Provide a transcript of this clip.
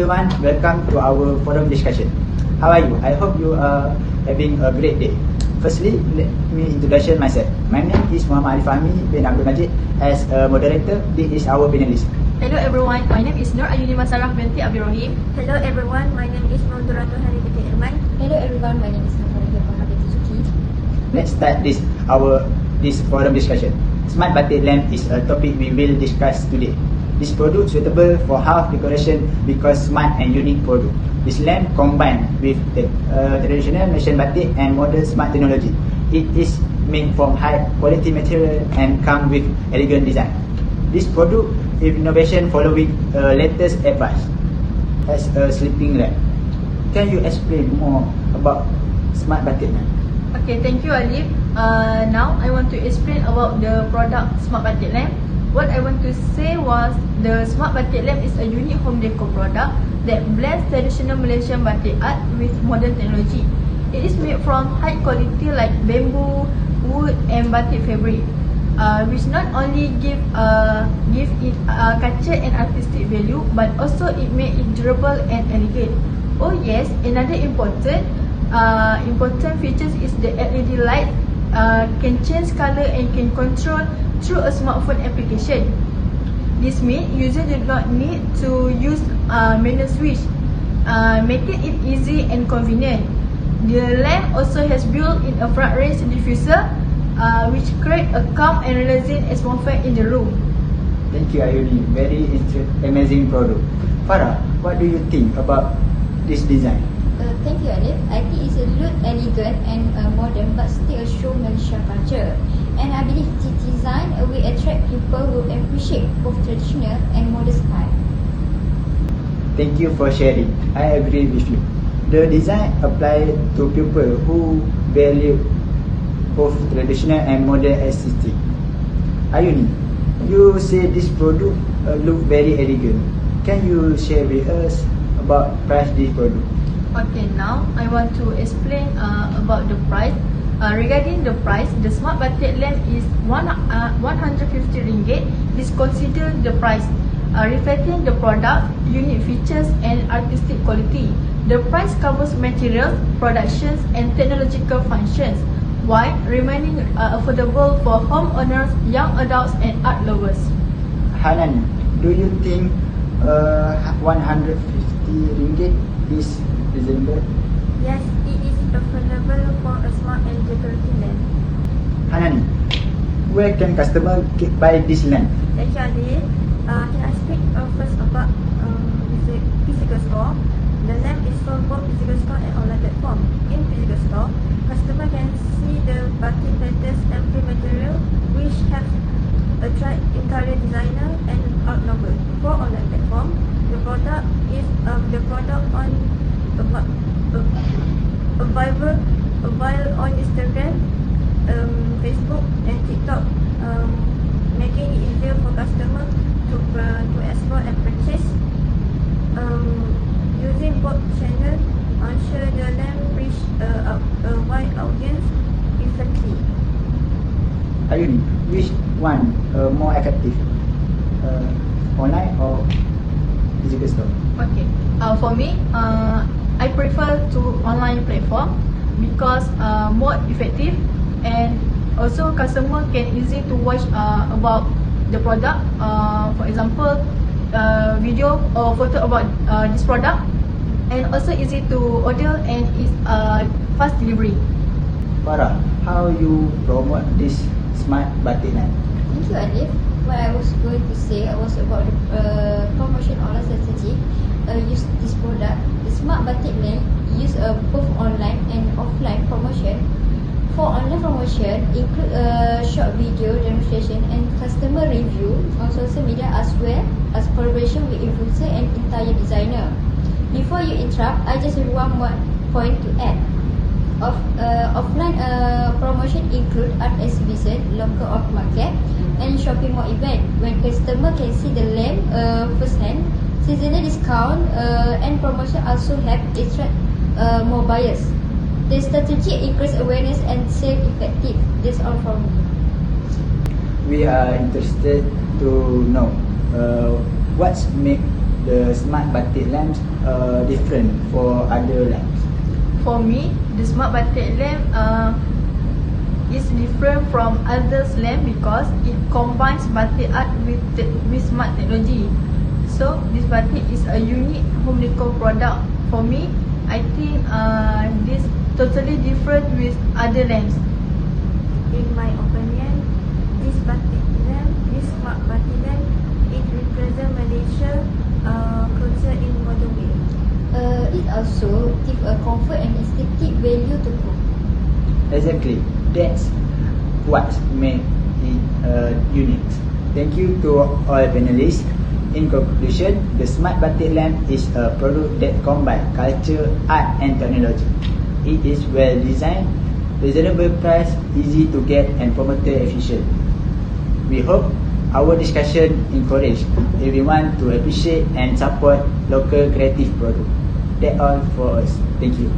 everyone, welcome to our forum discussion. How are you? I hope you are having a great day. Firstly, let me introduce myself. My name is Muhammad Fahmi bin Abdul Majid. As a moderator, this is our panelist. Hello everyone, my name is Nur Ayuni Masarah binti Abdul Rahim. Hello everyone, my name is Mauduratu Hari binti Irman. Hello everyone, my name is Nafaria Muhammad binti Suki. Let's start this forum discussion. Smart batik lamp is a topic we will discuss today. This product suitable for house decoration because smart and unique product. This lamp combined with the traditional Malaysian batik and modern smart technology. It is made from high quality material and come with elegant design. This product innovation following latest advice as a sleeping lamp. Can you explain more about smart batik lamp? Okay, thank you Alif. Now I want to explain about the product Smart Batik Lamp. What I want to say was the Smart Batik Lamp is a unique home decor product that blends traditional Malaysian batik art with modern technology. It is made from high quality like bamboo, wood and batik fabric, which not only give it culture and artistic value, but also it make it durable and elegant. Oh yes, another important features is the LED light can change color and can control through a smartphone application. This means user do not need to use manual switch, making it easy and convenient. The lamp also has built-in a front range diffuser, which create a calm and relaxing atmosphere in the room. Thank you Ayuni, very amazing product. Farah, what do you think about this design? Thank you Alif. I think it's a look elegant and modern but still show Malaysia culture. And I believe this design will attract people who appreciate both traditional and modern style. Thank you for sharing. I agree with you. The design apply to people who value both traditional and modern aesthetic. Ayuni, you say this product look very elegant. Can you share with us about price this product? Okay, now I want to explain about the price. Regarding the price, the Smart Batik lamp is 150 ringgit. Is considered the price, reflecting the product, unique features and artistic quality. The price covers materials, productions and technological functions, while remaining affordable for homeowners, young adults and art lovers. Hanan, do you think 150 ringgit is reasonable? Yes, it is affordable for a smart and decorative lamp. Hanan, where can customer buy this lamp? Thank you Alif. Can I speak first about physical store? The lamp is sold both physical store and online platform. In physical store, customer can see the batik latest and free material which have attract interior designer and art lover. For online platform, the product on available on Instagram, Facebook and TikTok, making it easier for customer to explore and purchase. Using both channels ensure the lamp reach a wide audience efficiently. Ayuni, which one more effective? Online or physical store? Okay, for me, I prefer to online platform because more effective and also customer can easy to watch about the product. For example, video or photo about this product, and also easy to order and is fast delivery. Farah, how you promote this smart batik lamp? Thank you Alif. What I was going to say was about the promotion online strategy. Use this product. The Smart Batik lamp use both online and offline promotion. For online promotion, include a short video demonstration and customer review on social media as well as collaboration with influencer and interior designer. Before you interrupt, I just have one more point to add. Offline promotion include art exhibition, local art market and shopping mall event when customer can see the lamp first hand. Seasonal discount and promotion also help attract more buyers. The strategy increase awareness and sale effective. That's all from me. We are interested to know what's make the smart batik lamps different for other lamps? For me, the smart batik lamp is different from others lamp because it combines batik art with smart technology. So this batik is a unique home decor product. For me, I think this totally different with other lamps. In my opinion, this smart batik lamp, it represents Malaysia culture in modern way. It also give a comfort and aesthetic value to home. Exactly. That's what makes it unique. Thank you to all panelists. In conclusion, the smart batik lamp is a product that combines culture, art and technology. It is well designed, reasonable price, easy to get and promoted efficient. We hope our discussion encourage everyone to appreciate and support local creative products. That's all for us. Thank you.